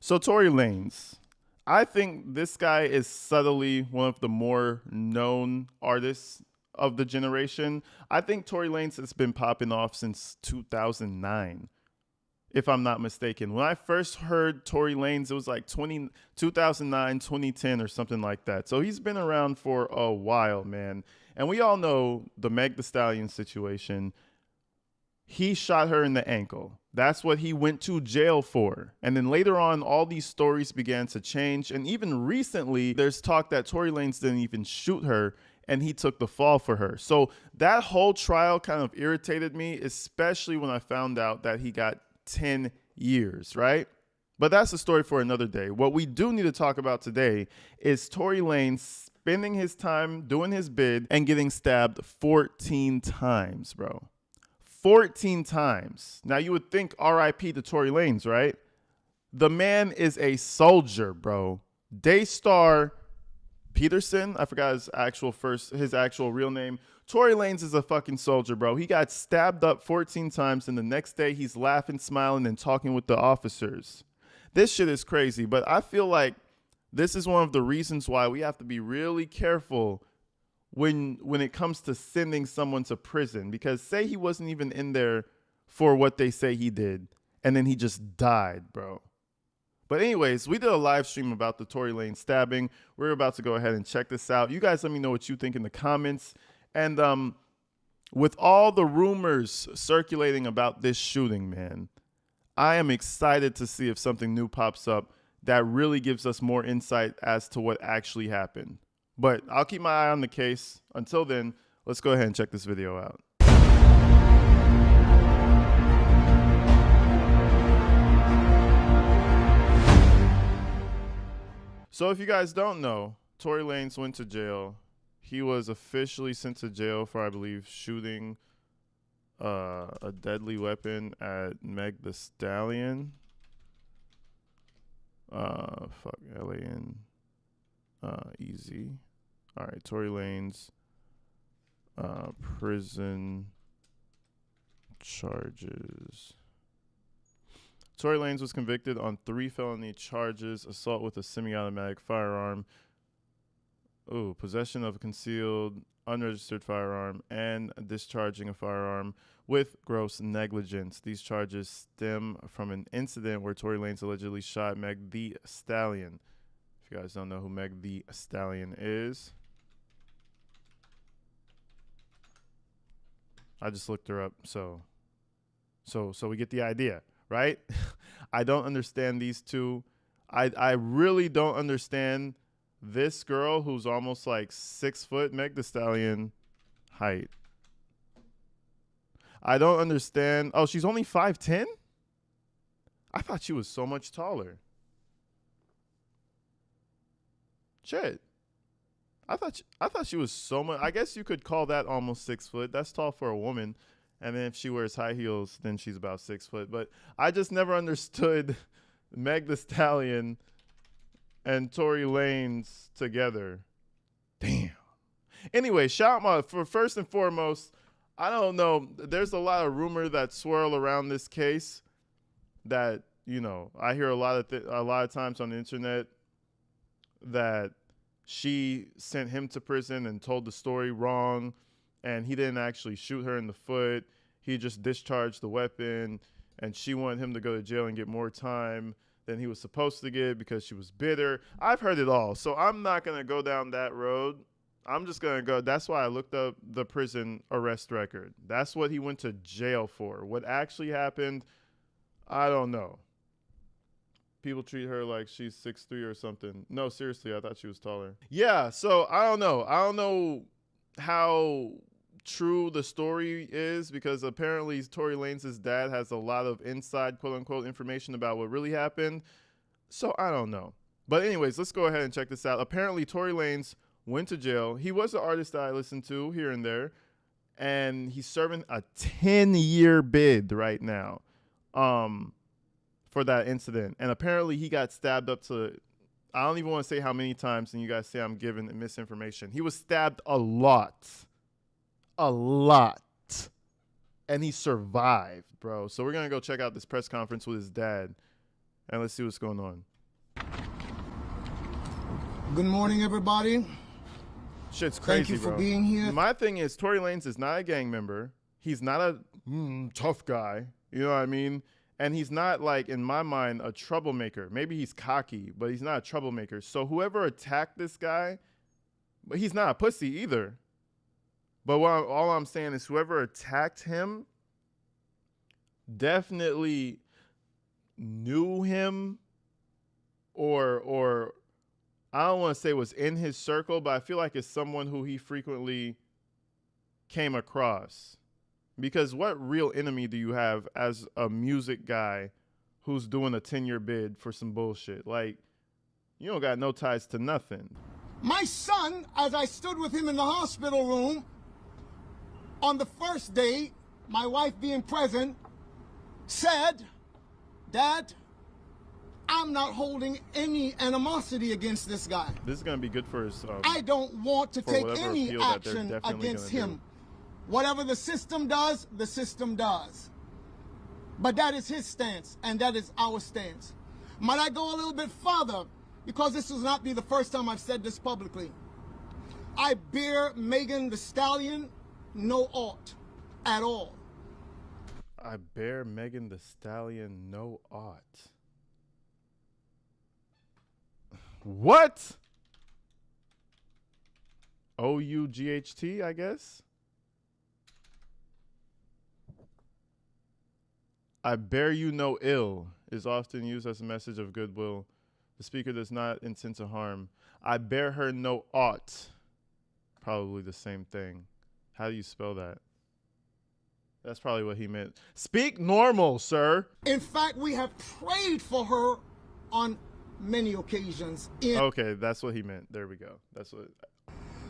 So Tory Lanez, I think this guy is subtly one of the more known artists of the generation. I think Tory Lanez has been popping off since 2009, if I'm not mistaken. When I first heard Tory Lanez, it was like 2009, 2010, or something like that. So he's been around for a while, man. And we all know the Meg Thee Stallion situation. He shot her in the ankle. That's what he went to jail for. And then later on, all these stories began to change. And even recently, there's talk that Tory Lanez didn't even shoot her and he took the fall for her. So that whole trial kind of irritated me, especially when I found out that he got 10 years, right? But that's a story for another day. What we do need to talk about today is Tory Lanez spending his time doing his bid and getting stabbed 14 times, bro. 14 times. Now you would think RIP to Tory Lanez, right? The man is a soldier, bro. Daystar Peterson, I forgot his actual real name. Tory Lanez is a fucking soldier, bro. He got stabbed up 14 times and the next day he's laughing, smiling, and talking with the officers. This shit is crazy, but I feel like this is one of the reasons why we have to be really careful when it comes to sending someone to prison, because say he wasn't even in there for what they say he did and then he just died, bro. But anyways, we did a live stream about the Tory Lanez stabbing. We're about to go ahead and check this out. You guys let me know what you think in the comments. And with all the rumors circulating about this shooting, man, I am excited to see if something new pops up that really gives us more insight as to what actually happened. But I'll keep my eye on the case. Until then, let's go ahead and check this video out. So if you guys don't know, Tory Lanez went to jail. He was officially sent to jail for, I believe, shooting a deadly weapon at Meg Thee Stallion. L-A-N. Easy. All right, Tory Lanez, prison charges. Tory Lanez was convicted on 3 felony charges: assault with a semi-automatic firearm, possession of a concealed, unregistered firearm, and discharging a firearm with gross negligence. These charges stem from an incident where Tory Lanez allegedly shot Meg Thee Stallion. If you guys don't know who Meg Thee Stallion is, I just looked her up, so we get the idea, right? I don't understand these two. I really don't understand this girl who's almost like 6 foot, Meg Thee Stallion height. I don't understand. Oh, she's only 5'10"? I thought she was so much taller. Shit. I thought she was so much. I guess you could call that almost 6 foot. That's tall for a woman. And then if she wears high heels, then she's about 6 foot. But I just never understood Meg Thee Stallion and Tory Lanez together. Damn. Anyway, shout out for first and foremost, I don't know. There's a lot of rumor that swirl around this case that, you know, I hear a lot of times on the internet that she sent him to prison and told the story wrong, and he didn't actually shoot her in the foot. He just discharged the weapon, and she wanted him to go to jail and get more time than he was supposed to get because she was bitter. I've heard it all, so I'm not going to go down that road. I'm just going to go. That's why I looked up the prison arrest record. That's what he went to jail for. What actually happened, I don't know. People treat her like she's 6'3" or something. No, seriously, I thought she was taller. Yeah, so I don't know. I don't know how true the story is, because apparently Tory Lanez's dad has a lot of inside, quote-unquote, information about what really happened. So I don't know. But anyways, let's go ahead and check this out. Apparently, Tory Lanez went to jail. He was an artist that I listened to here and there, and he's serving a 10-year bid right now. For that incident. And apparently he got stabbed up to, I don't even want to say how many times, and you guys say I'm giving misinformation. He was stabbed a lot. A lot. And he survived, bro. So we're going to go check out this press conference with his dad, and let's see what's going on. Good morning, everybody. Shit's crazy, Thank you for bro. being here. My thing is, Tory Lanez is not a gang member. He's not a tough guy. You know what I mean? And he's not, like, in my mind, a troublemaker. Maybe he's cocky, but he's not a troublemaker. So whoever attacked this guy, but he's not a pussy either. But all I'm saying is whoever attacked him definitely knew him or I don't want to say was in his circle, but I feel like it's someone who he frequently came across. Because what real enemy do you have as a music guy who's doing a 10-year bid for some bullshit? Like, you don't got no ties to nothing. My son, as I stood with him in the hospital room, on the first day, my wife being present, said, "Dad, I'm not holding any animosity against this guy. This is going to be good for his... I don't want to take any action against him. Whatever the system does, the system does. But that is his stance, and that is our stance. Might I go a little bit further? Because this will not be the first time I've said this publicly. I bear Megan Thee Stallion no ought at all. I bear Megan Thee Stallion no ought. What? O-U-G-H-T, I guess? I bear you no ill is often used as a message of goodwill. The speaker does not intend to harm. I bear her no ought. Probably the same thing. How do you spell that? That's probably what he meant. Speak normal, sir. In fact, we have prayed for her on many occasions. Okay, that's what he meant. There we go. That's what.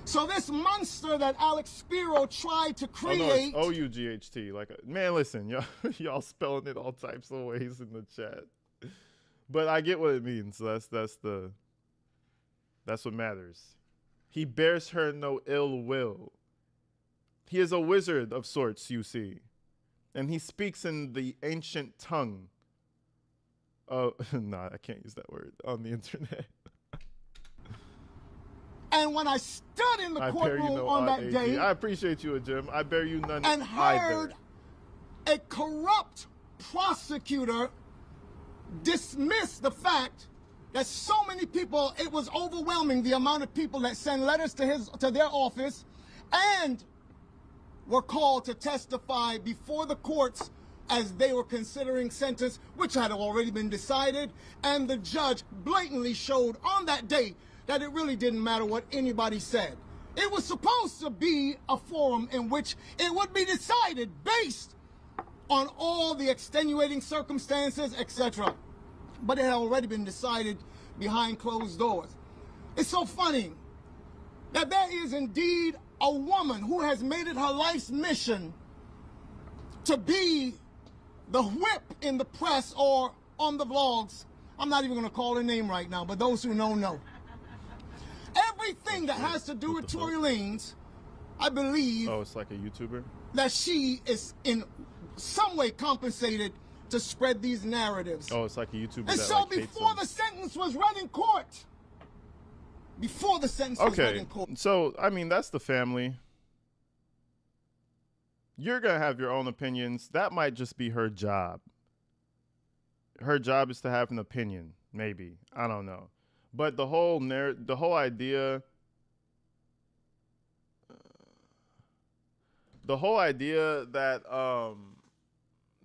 So this monster that Alex Spiro tried to create. Oh, no, it's O-U-G-H-T. Like, man, listen, y'all spelling it all types of ways in the chat. But I get what it means. That's what matters. He bears her no ill will. He is a wizard of sorts, you see. And he speaks in the ancient tongue. Oh, no, I can't use that word on the internet. And when I stood in the courtroom on that day, I appreciate you, Jim. I bear you none and either. heard a corrupt prosecutor dismiss the fact that so many people, it was overwhelming the amount of people that sent letters to their office and were called to testify before the courts as they were considering sentence, which had already been decided, and the judge blatantly showed on that day that it really didn't matter what anybody said. It was supposed to be a forum in which it would be decided based on all the extenuating circumstances, etc. But it had already been decided behind closed doors. It's so funny that there is indeed a woman who has made it her life's mission to be the whip in the press or on the vlogs. I'm not even going to call her name right now, but those who know. Everything that has to do with Tory Lanez, I believe. Oh, it's like a YouTuber? That she is in some way compensated to spread these narratives. Oh, it's like a YouTuber. And that, so like, before the sentence was read in court, was read in court. So, I mean, that's the family. You're going to have your own opinions. That might just be her job. Her job is to have an opinion, maybe. I don't know. But the whole idea that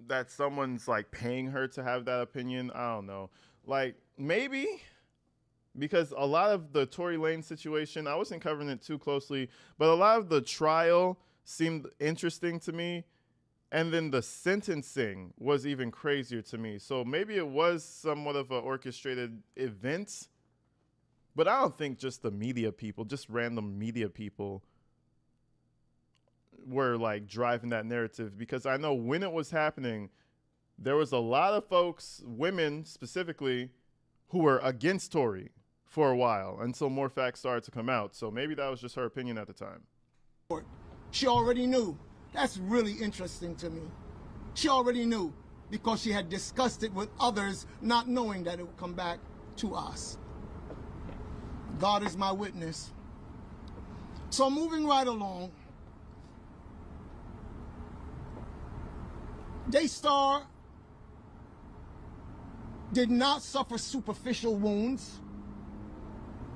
that someone's like paying her to have that opinion, I don't know. Like, maybe, because a lot of the Tory Lanez situation, I wasn't covering it too closely, but a lot of the trial seemed interesting to me. And then the sentencing was even crazier to me. So maybe it was somewhat of an orchestrated event. But I don't think just the media people, just random media people were like driving that narrative, because I know when it was happening, there was a lot of folks, women specifically, who were against Tory for a while until more facts started to come out. So maybe that was just her opinion at the time. She already knew. That's really interesting to me. She already knew because she had discussed it with others, not knowing that it would come back to us. God is my witness. So moving right along, Daystar did not suffer superficial wounds.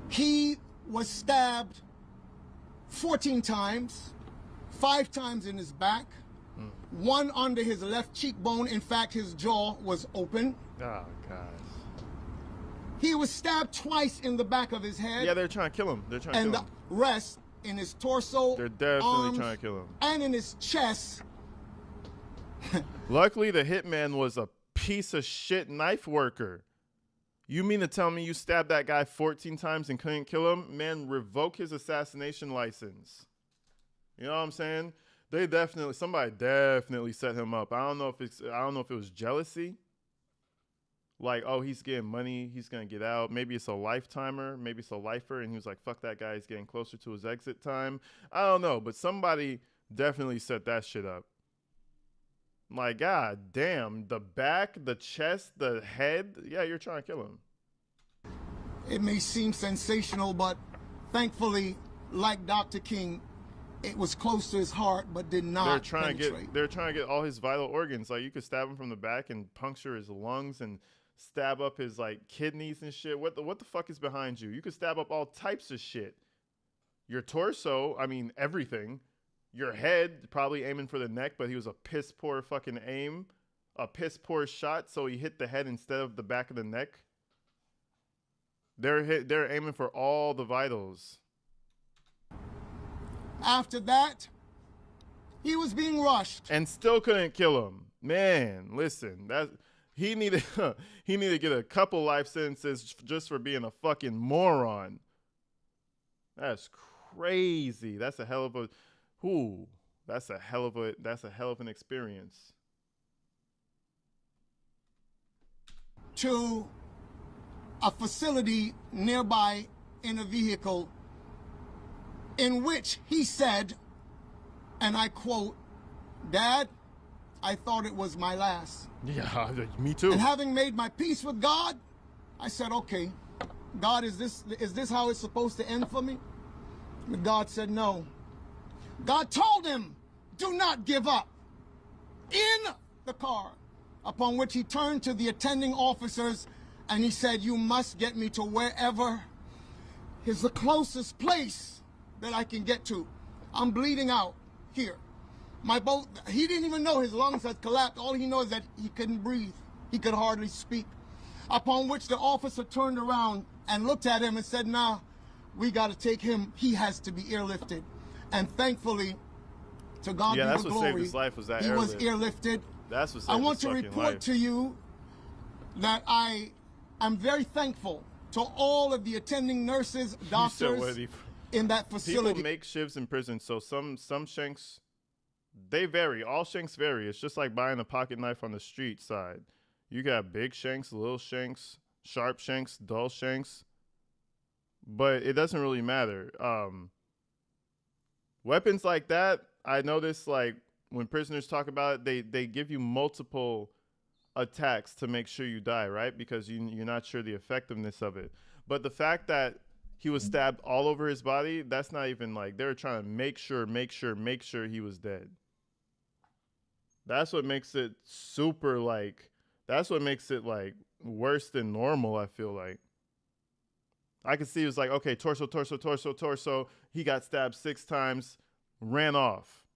He was stabbed 14 times, 5 times in his back, 1 under his left cheekbone. In fact, his jaw was open. Oh, gosh. He was stabbed twice in the back of his head. Yeah, they're trying to kill him. They're trying to and kill him. the rest in his torso, They're definitely arms, trying to kill him. and in his chest. Luckily, the hitman was a piece of shit knife worker. You mean to tell me you stabbed that guy 14 times and couldn't kill him? Man, revoke his assassination license. You know what I'm saying? Somebody definitely set him up. I don't know if it was jealousy. Like, oh, he's getting money, he's gonna get out. Maybe it's a lifetimer, maybe it's a lifer, and he was like, fuck that guy, he's getting closer to his exit time. I don't know, but somebody definitely set that shit up. Like, god damn, the back, the chest, the head, yeah, you're trying to kill him. It may seem sensational, but thankfully, like Dr. King, it was close to his heart, but did not penetrate. They're trying to get all his vital organs. Like, you could stab him from the back and puncture his lungs and stab up his like kidneys and shit. What the fuck is behind you? You could stab up all types of shit. Your torso, I mean everything. Your head, probably aiming for the neck, but he was a piss poor fucking aim, a piss poor shot, so he hit the head instead of the back of the neck. They're aiming for all the vitals. After that, he was being rushed. And still couldn't kill him. Man, listen, he needed to get a couple life sentences just for being a fucking moron. That's crazy. That's a hell of an experience. To a facility nearby in a vehicle in which he said, and I quote, "Dad, I thought it was my last." Yeah, me too. And having made my peace with God, I said, okay, God, is this how it's supposed to end for me? But God said no. God told him, do not give up. In the car, upon which he turned to the attending officers and he said, you must get me to wherever is the closest place that I can get to. I'm bleeding out here. He didn't even know his lungs had collapsed. All he knows is that he couldn't breathe. He could hardly speak. Upon which the officer turned around and looked at him and said, nah, we got to take him. He has to be airlifted. And thankfully, to God be the glory, that's what saved his life, was that he was airlifted. That's what saved I want his to fucking report life. to you that I am very thankful to all of the attending nurses, doctors in that facility. People make shifts in prison, so some shanks, they vary. All shanks vary. It's just like buying a pocket knife on the street side. You got big shanks, little shanks, sharp shanks, dull shanks. But it doesn't really matter. Weapons like that, I notice, like, when prisoners talk about it, they give you multiple attacks to make sure you die, right? Because you're not sure the effectiveness of it. But the fact that he was stabbed all over his body, that's not even like, they're trying to make sure he was dead. That's what makes it super, like, that's what makes it, like, worse than normal, I feel like. I could see it was like, okay, torso. He got stabbed 6 times, ran off.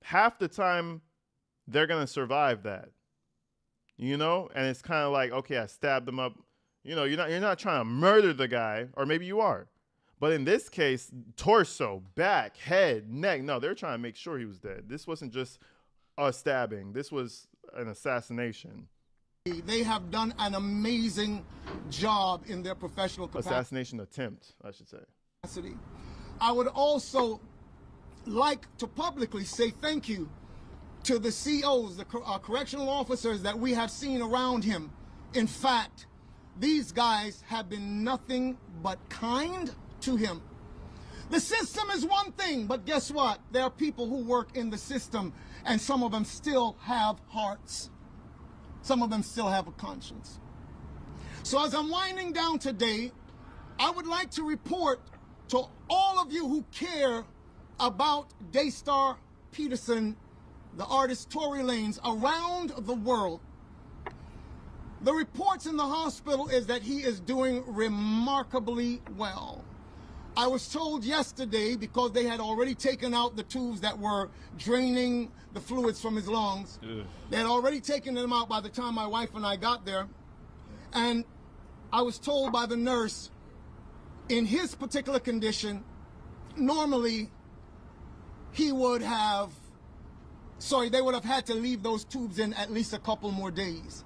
Half the time, they're going to survive that. You know? And it's kind of like, okay, I stabbed him up. You know, you're not trying to murder the guy, or maybe you are. But in this case, torso, back, head, neck. No, they're trying to make sure he was dead. This wasn't just a stabbing. This was an assassination. They have done an amazing job in their professional capacity. Assassination attempt, I should say. I would also like to publicly say thank you to the COs, the correctional officers that we have seen around him. In fact, these guys have been nothing but kind to him. The system is one thing, but guess what? There are people who work in the system, and some of them still have hearts. Some of them still have a conscience. So as I'm winding down today, I would like to report to all of you who care about Daystar Peterson, the artist Tory Lanez, around the world. The reports in the hospital is that he is doing remarkably well. I was told yesterday, because they had already taken out the tubes that were draining the fluids from his lungs. Ugh. They had already taken them out by the time my wife and I got there. And I was told by the nurse, in his particular condition, normally they would have had to leave those tubes in at least a couple more days.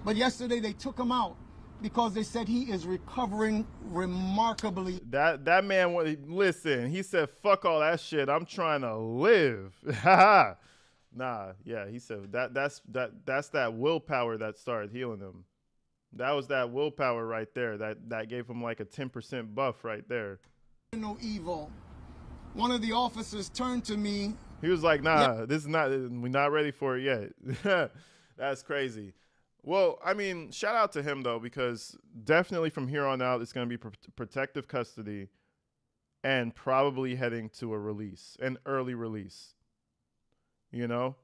But yesterday they took him out because they said he is recovering remarkably. That man, listen, he said, fuck all that shit. I'm trying to live. Nah, yeah, he said that's that willpower that started healing him. That was that willpower right there. That gave him like a 10% buff right there. No evil. One of the officers turned to me. He was like, nah, this is not, we're not ready for it yet. That's crazy. Well, I mean, shout out to him, though, because definitely from here on out, it's going to be protective custody and probably heading to a release, an early release. You know,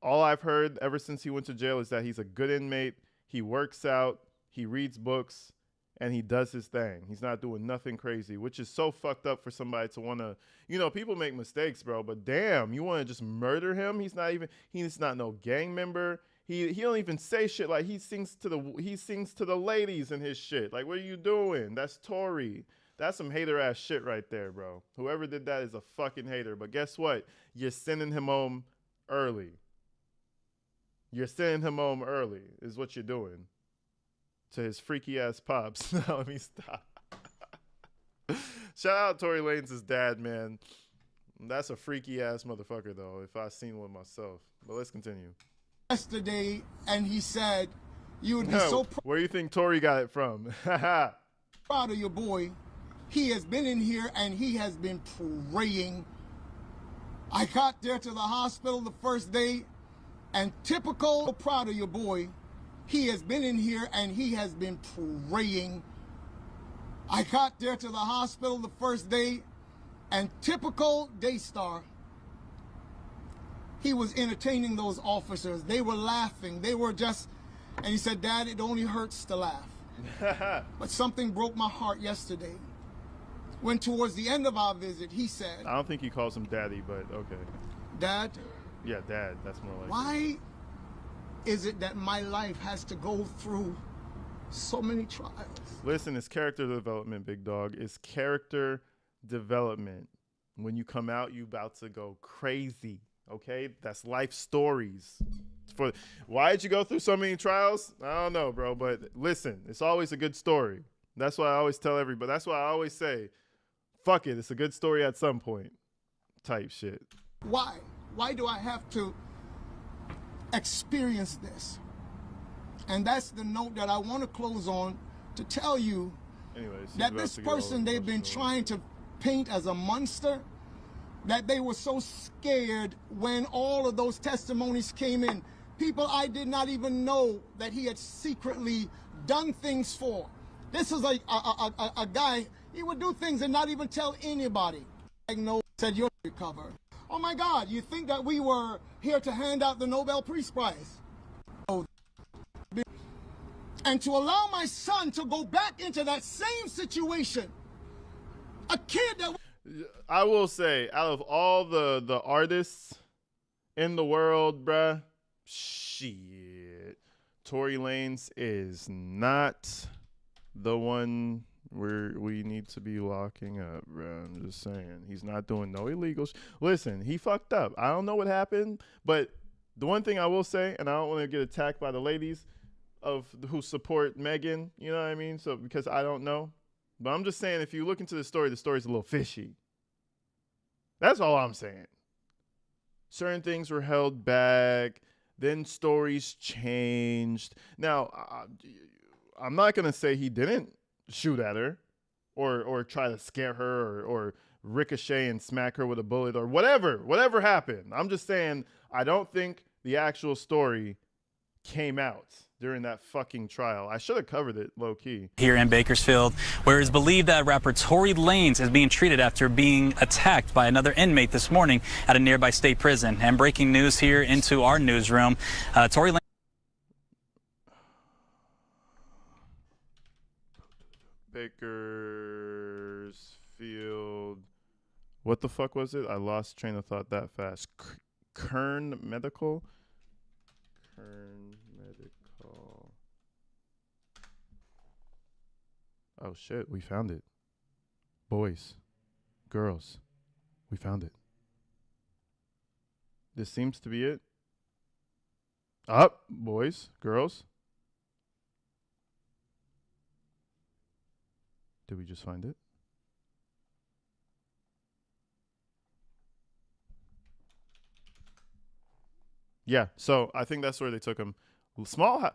all I've heard ever since he went to jail is that he's a good inmate. He works out, he reads books, and he does his thing. He's not doing nothing crazy, which is so fucked up for somebody to want to, you know, people make mistakes, bro, but damn, you want to just murder him? He's not no gang member. He don't even say shit. Like, he sings to the ladies and his shit. Like, what are you doing? That's Tory. That's some hater ass shit right there, bro. Whoever did that is a fucking hater. But guess what? You're sending him home early. You're sending him home early is what you're doing to his freaky ass pops. Now let me stop. Shout out Tory Lanez's dad, man. That's a freaky ass motherfucker, though, if I seen one myself. But let's continue. Yesterday, and he said, you would be so where do you think Tory got it from? proud of your boy. He has been in here and he has been praying. I got there to the hospital the first day, and typical, proud of your boy. He has been in here and he has been praying. I got there to the hospital the first day, and typical Daystar, he was entertaining those officers. They were laughing. They were just, and he said, Dad, it only hurts to laugh. But something broke my heart yesterday. When towards the end of our visit, he said, I don't think he calls him daddy, but okay. Dad? Yeah, dad. That's more like why is it that my life has to go through so many trials? Listen, it's character development, big dog. It's character development. When you come out, you about to go crazy. Okay, that's life stories. Why did you go through so many trials? I don't know, bro. But listen, it's always a good story. That's why I always tell everybody. That's why I always say, fuck it, it's a good story at some point. Type shit. Why? Why do I have to experience this? And that's the note that I want to close on, to tell you that this person they've been trying to paint as a monster, that they were so scared when all of those testimonies came in. People I did not even know that he had secretly done things for. This is a guy, he would do things and not even tell anybody. Said, you'll recover. Oh my God, you think that we were here to hand out the Nobel Peace Prize? And to allow my son to go back into that same situation, a kid that... I will say, out of all the artists in the world, bruh, shit, Tory Lanez is not the one we need to be locking up, bruh. I'm just saying. He's not doing no illegals. Listen, he fucked up. I don't know what happened, but the one thing I will say, and I don't want to get attacked by the ladies who support Megan, you know what I mean? So, because I don't know. But I'm just saying, if you look into the story's a little fishy. That's all I'm saying. Certain things were held back. Then stories changed. Now, I'm not going to say he didn't shoot at her or try to scare her or ricochet and smack her with a bullet or whatever happened. I'm just saying, I don't think the actual story came out during that fucking trial. I should have covered it low key. Here in Bakersfield, where it is believed that rapper Tory Lanez is being treated after being attacked by another inmate this morning at a nearby state prison. And breaking news here into our newsroom, Tory Lanez. Bakersfield. What the fuck was it? I lost train of thought that fast. Kern Medical? Kern Medical. Oh shit, we found it. Boys, girls, we found it. This seems to be it. Up, boys, girls. Did we just find it? Yeah, so I think that's where they took him. Small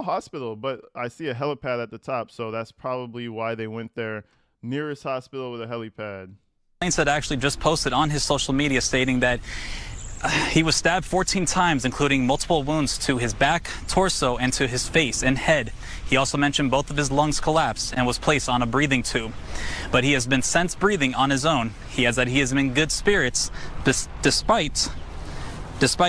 hospital, but I see a helipad at the top, so that's probably why they went there. Nearest hospital with a helipad. Lanez had actually just posted on his social media stating that he was stabbed 14 times, including multiple wounds to his back, torso, and to his face and head. He also mentioned both of his lungs collapsed and was placed on a breathing tube. But he has been since breathing on his own. He has that he is in good spirits despite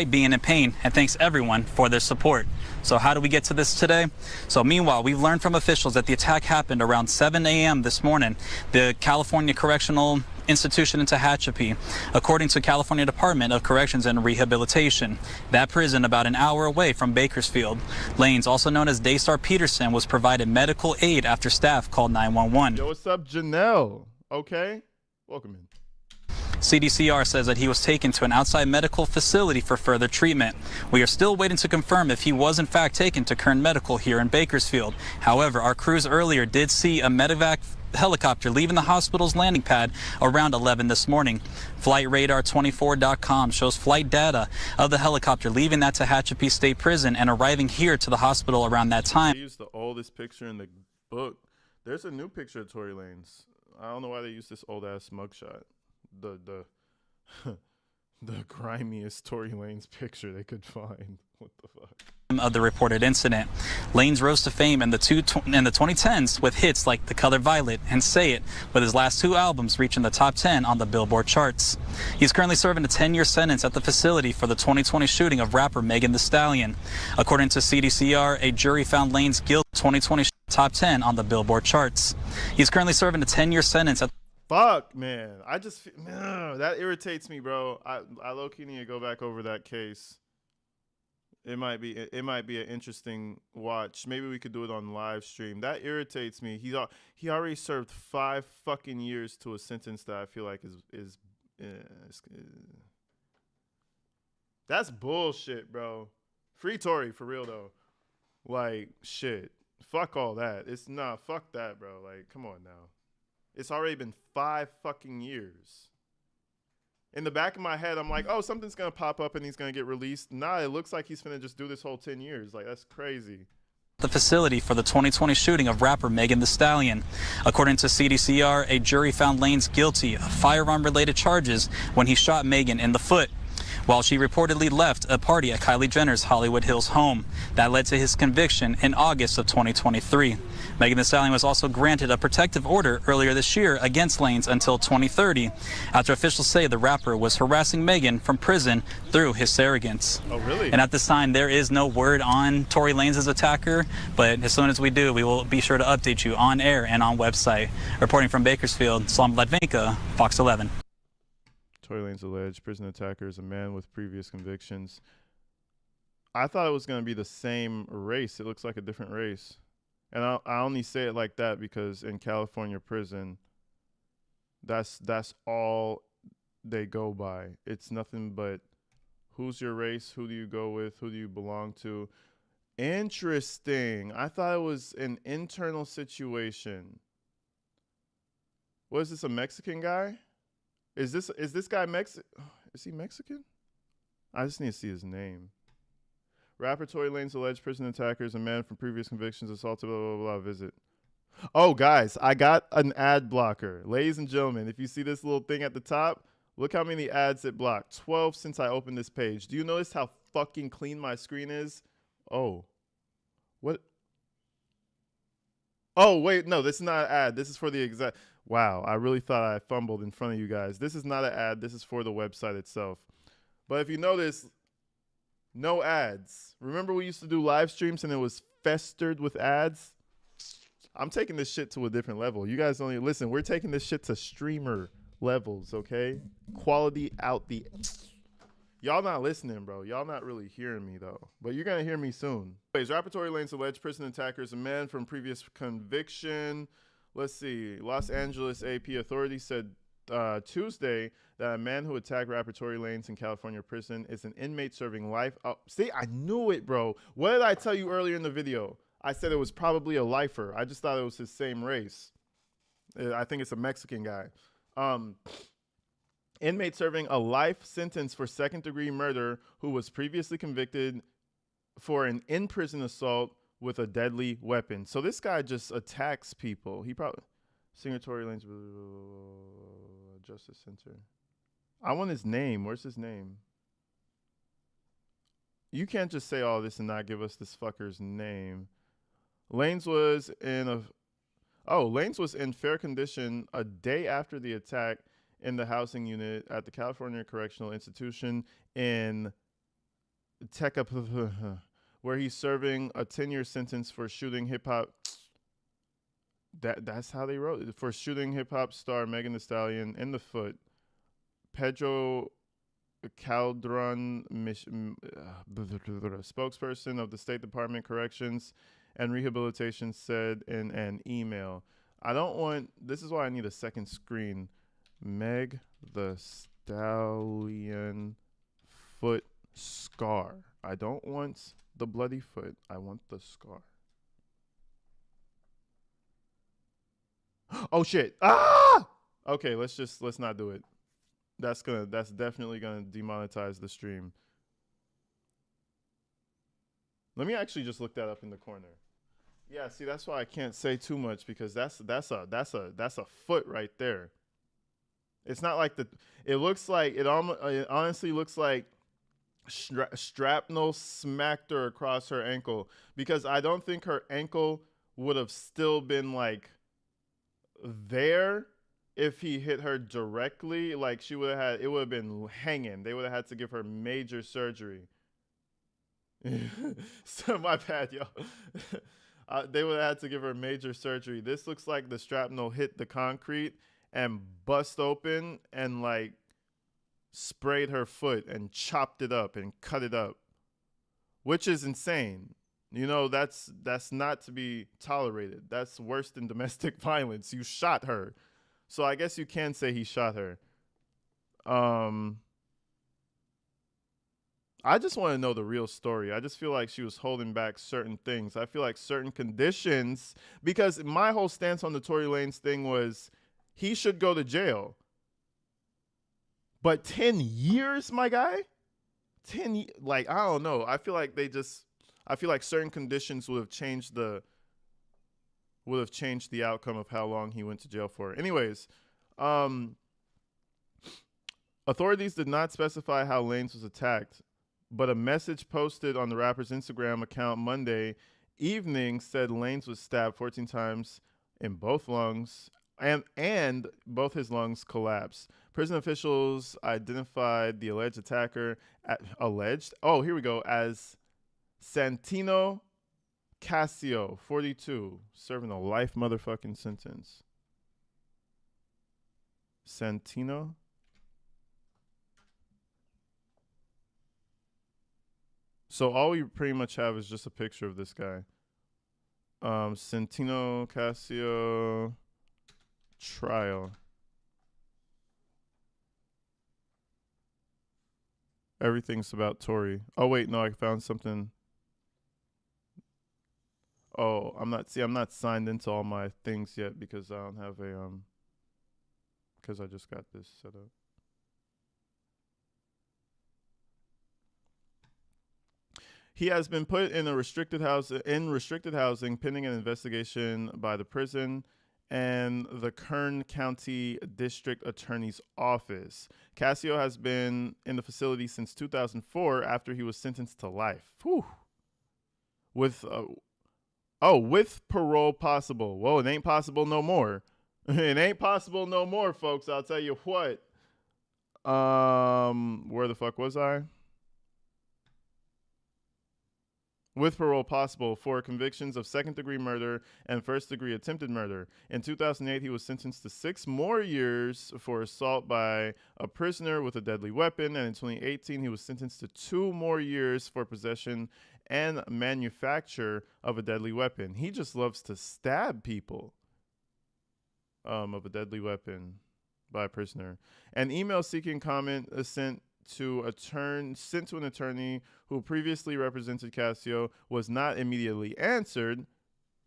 being in pain, and thanks everyone for their support. So how do we get to this today? So meanwhile, we've learned from officials that the attack happened around 7 a.m. this morning. The California Correctional Institution in Tehachapi, according to California Department of Corrections and Rehabilitation. That prison about an hour away from Bakersfield. Lanez, also known as Daystar Peterson, was provided medical aid after staff called 911. Yo, what's up, Janelle? Okay, welcome in. CDCR says that he was taken to an outside medical facility for further treatment. We are still waiting to confirm if he was in fact taken to Kern Medical here in Bakersfield. However, our crews earlier did see a medevac helicopter leaving the hospital's landing pad around 11 this morning. FlightRadar24.com shows flight data of the helicopter leaving that Tehachapi State Prison and arriving here to the hospital around that time. They used the oldest picture in the book. There's a new picture of Tory Lanez. I don't know why they used this old ass mugshot. The grimiest Tory Lanez picture they could find. What the fuck? Of the reported incident. Lanez rose to fame in the 2010s with hits like The Color Violet and Say It, with his last two albums reaching the top 10 on the Billboard charts. He's currently serving a 10-year sentence at the facility for the 2020 shooting of rapper Megan Thee Stallion. According to CDCR, a jury found Lanez guilty of 2020 top 10 on the Billboard charts. He's currently serving a 10-year sentence at Fuck, man. That irritates me, bro. I low-key need to go back over that case. It might be an interesting watch. Maybe we could do it on live stream. That irritates me. He already served 5 fucking years to a sentence that I feel like is that's bullshit, bro. Free Tory for real though. Like shit. Fuck all that. Fuck that, bro. Like come on now. It's already been 5 fucking years. In the back of my head, I'm like, oh, something's going to pop up and he's going to get released. Nah, it looks like he's going to just do this whole 10 years. Like, that's crazy. The facility for the 2020 shooting of rapper Megan Thee Stallion. According to CDCR, a jury found Lanez guilty of firearm-related charges when he shot Megan in the foot while she reportedly left a party at Kylie Jenner's Hollywood Hills home. That led to his conviction in August of 2023. Megan Thee Stallion was also granted a protective order earlier this year against Lanez until 2030, after officials say the rapper was harassing Megan from prison through his surrogates. Oh, really? And at this time, there is no word on Tory Lanez's attacker, but as soon as we do, we will be sure to update you on air and on website. Reporting from Bakersfield, Slom Ladvenka, Fox 11. Tory Lanez alleged prison attacker is a man with previous convictions. I thought it was going to be the same race. It looks like a different race. And I only say it like that because in California prison, that's all they go by. It's nothing but who's your race, who do you go with, who do you belong to. Interesting. I thought it was an internal situation. Was this a Mexican guy? Is this guy Is he Mexican? I just need to see his name. Rapper Tory Lanez alleged prison attackers, a man from previous convictions, assaulted, blah, blah, blah, visit. Oh, guys, I got an ad blocker. Ladies and gentlemen, if you see this little thing at the top, look how many ads it blocked. 12 since I opened this page. Do you notice how fucking clean my screen is? Oh, what? Oh, wait, no, this is not an ad. This is for the exact. Wow, I really thought I fumbled in front of you guys. This is not an ad. This is for the website itself. But if you notice, no ads. Remember we used to do live streams and it was festered with ads? I'm taking this shit to a different level. You guys don't even listen. We're taking this shit to streamer levels, okay? Quality out the. Y'all not listening, bro. Y'all not really hearing me, though. But you're going to hear me soon. Anyways, rapper Tory Lanez alleged prison attacker is a man from previous conviction. Let's see. Los Angeles AP authorities said Tuesday that a man who attacked rapper Tory Lanez in California prison is an inmate serving life. Oh, see, I knew it, bro. What did I tell you earlier in the video? I said it was probably a lifer. I just thought it was his same race. I think it's a Mexican guy. Inmate serving a life sentence for second-degree murder who was previously convicted for an in-prison assault with a deadly weapon. So this guy just attacks people. He probably... Singer Tory Lanez... Justice Center. I want his name. Where's his name? You can't just say all this and not give us this fucker's name. Lanez was in fair condition a day after the attack in the housing unit at the California Correctional Institution in Tecapa, where he's serving a 10-year sentence for shooting hip-hop. That's how they wrote it. For shooting hip-hop star Megan Thee Stallion in the foot. Pedro Calderon, spokesperson of the State Department Corrections and Rehabilitation, said in an email. This is why I need a second screen. Meg the Stallion foot scar. I don't want the bloody foot. I want the scar. Oh shit. Ah! Okay, let's not do it. That's definitely gonna demonetize the stream. Let me actually just look that up in the corner. Yeah, see, that's why I can't say too much, because that's a foot right there. It's not like it honestly looks like shrapnel smacked her across her ankle, because I don't think her ankle would have still been like there if he hit her directly. Like it would have been hanging. They would have had to give her major surgery. So my bad, y'all. They would have had to give her major surgery. This looks like the shrapnel hit the concrete and bust open and like sprayed her foot and chopped it up and cut it up, which is insane. You know, that's not to be tolerated. That's worse than domestic violence. You shot her. So I guess you can say he shot her. I just want to know the real story. I just feel like she was holding back certain things. I feel like certain conditions, because my whole stance on the Tory Lanez thing was he should go to jail. But 10 years, my guy? Like, I don't know. I feel like certain conditions would have changed the outcome of how long he went to jail for. Anyways, authorities did not specify how Lanez was attacked, but a message posted on the rapper's Instagram account Monday evening said Lanez was stabbed 14 times in both lungs, and both his lungs collapsed. Prison officials identified the alleged attacker as Santino Casio, 42, serving a life motherfucking sentence. Santino? So all we pretty much have is just a picture of this guy. Santino Casio trial. Everything's about Torry. Oh wait, no, I found something. Oh, I'm not signed into all my things yet because I don't have a because I just got this set up. He has been put in restricted housing pending an investigation by the prison and the Kern County District Attorney's Office. Casio has been in the facility since 2004 after he was sentenced to life. Whew. with with parole possible. Well, it ain't possible no more. It ain't possible no more, folks. I'll tell you what. Where the fuck was I? With parole possible for convictions of second-degree murder and first-degree attempted murder. In 2008, he was sentenced to 6 more years for assault by a prisoner with a deadly weapon, and in 2018, he was sentenced to 2 more years for possession and manufacture of a deadly weapon. He just loves to stab people of a deadly weapon by a prisoner. An email seeking comment sent to an attorney who previously represented Casio was not immediately answered.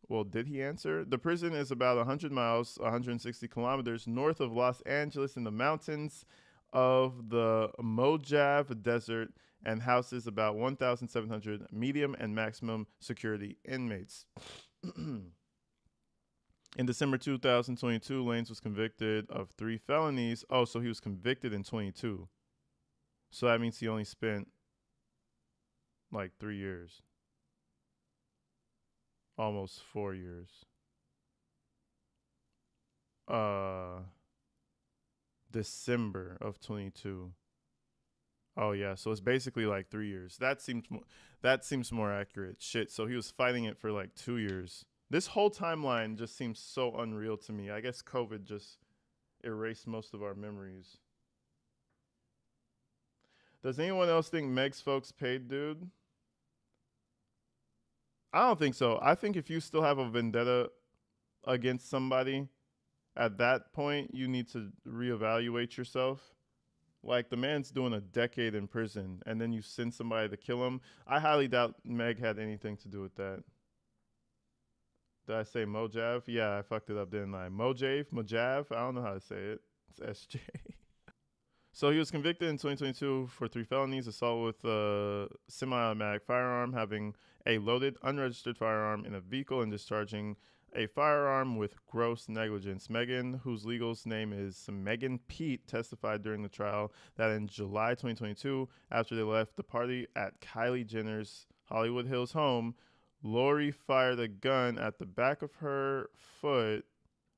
Well, did he answer? The prison is about 100 miles, 160 kilometers north of Los Angeles in the mountains of the Mojave Desert and houses about 1,700 medium and maximum security inmates. In December 2022, Lanez was convicted of 3 felonies. Oh, so he was convicted in 22. So that means he only spent like 3 years. Almost 4 years. December of 22. Oh yeah, so it's basically like 3 years. That seems more accurate. Shit, so he was fighting it for like 2 years. This whole timeline just seems so unreal to me. I guess COVID just erased most of our memories. Does anyone else think Meg's folks paid dude? I don't think so. I think if you still have a vendetta against somebody, at that point, you need to reevaluate yourself. Like, the man's doing a decade in prison, and then you send somebody to kill him. I highly doubt Meg had anything to do with that. Did I say Mojave? Yeah, I fucked it up, didn't I? Mojave? I don't know how to say it. It's SJ. So he was convicted in 2022 for 3 felonies: assault with a semi-automatic firearm, having a loaded, unregistered firearm in a vehicle, and discharging a firearm with gross negligence. Megan, whose legal name is Megan Pete, testified during the trial that in July 2022, after they left the party at Kylie Jenner's Hollywood Hills home, Lori fired a gun at the back of her foot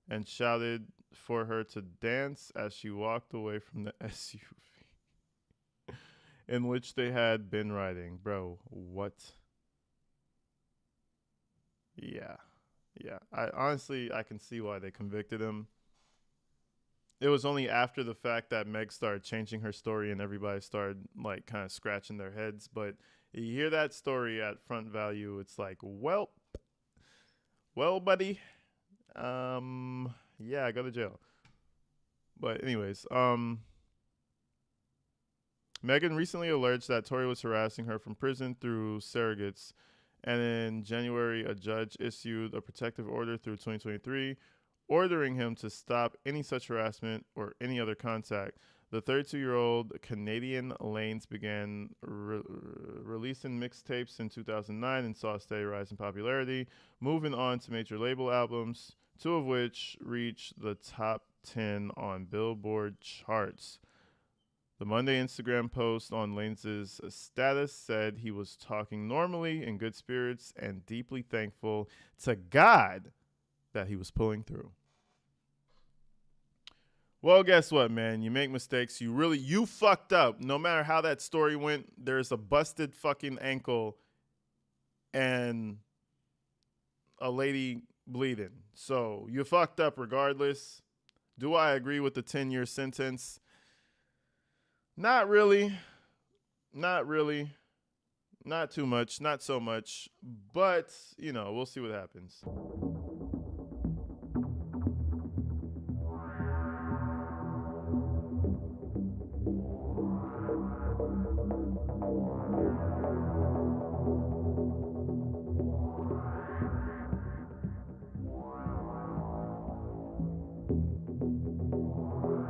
and shouted for her to dance as she walked away from the SUV in which they had been riding. Bro, what? Yeah. I can see why they convicted him. It was only after the fact that Meg started changing her story and everybody started like kind of scratching their heads. But you hear that story at front value, it's like, well, buddy, yeah, go to jail. But anyways, Megan recently alleged that Torry was harassing her from prison through surrogates, and in January, a judge issued a protective order through 2023, ordering him to stop any such harassment or any other contact. The 32-year-old Canadian Lanez began releasing mixtapes in 2009 and saw a steady rise in popularity, moving on to major label albums, 2 of which reached the top 10 on Billboard charts. The Monday Instagram post on Lanez's status said he was talking normally, in good spirits, and deeply thankful to God that he was pulling through. Well, guess what, man? You make mistakes. You fucked up. No matter how that story went, there's a busted fucking ankle and a lady bleeding. So you fucked up regardless. Do I agree with the 10-year sentence? Not really. Not too much. Not so much. But, we'll see what happens.